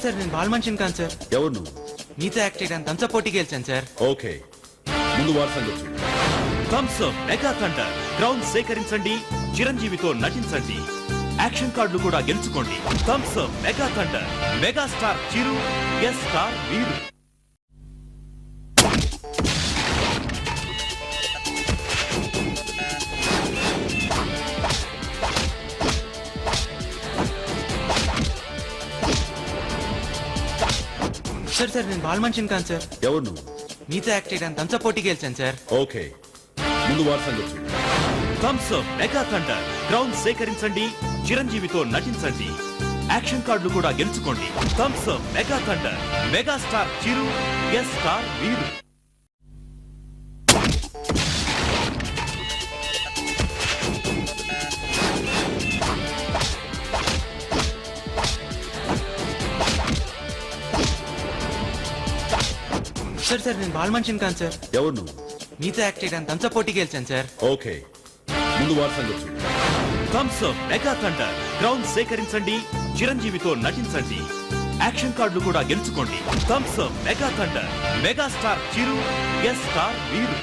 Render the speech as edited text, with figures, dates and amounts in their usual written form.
Sir నేను ball మనిషిని కాను సార్. ఎవరు నువ్వు? మీతో యాక్ట్ చేయడానికి థమ్స్ అప్ పోటీకి గెలిచాను సార్. ఓకే, ముందు వారి సంగతి. Thums Up mega thunder ground సేకరించండి, చిరంజీవితో నటించండి, యాక్షన్ కార్డులు కూడా గెలుచుకోండి. Thums Up mega thunder, mega star Chiru, guest star Veeru. Sir నేను బాల్ మనిషిని కాను సార్. ఎవరు నువ్వు? మీతో యాక్ట్ చేయడానికి థమ్స్ అప్ పోటీకి గెలిచాను సార్. ఓకే, ముందు వారి సంగతి. Thums Up mega thunder ground సేకరించండి, చిరంజీవితో నటించండి, యాక్షన్ కార్డులు కూడా గెలుచుకోండి. Thums Up mega thunder, mega star Chiru, guest star Veeru. Sir నేను బాల్ మనిషిని కాను సార్. ఎవరు నువ్వు? మీతో యాక్ట్ చేయడానికి థమ్స్ అప్ పోటీకి గెలిచాను సార్. ఓకే, ముందు వారి సంగతి. Thums Up mega thunder ground సేకరించండి, చిరంజీవితో నటించండి, యాక్షన్ కార్డులు కూడా గెలుచుకోండి. Thums Up mega thunder, mega star Chiru, guest star వీరు.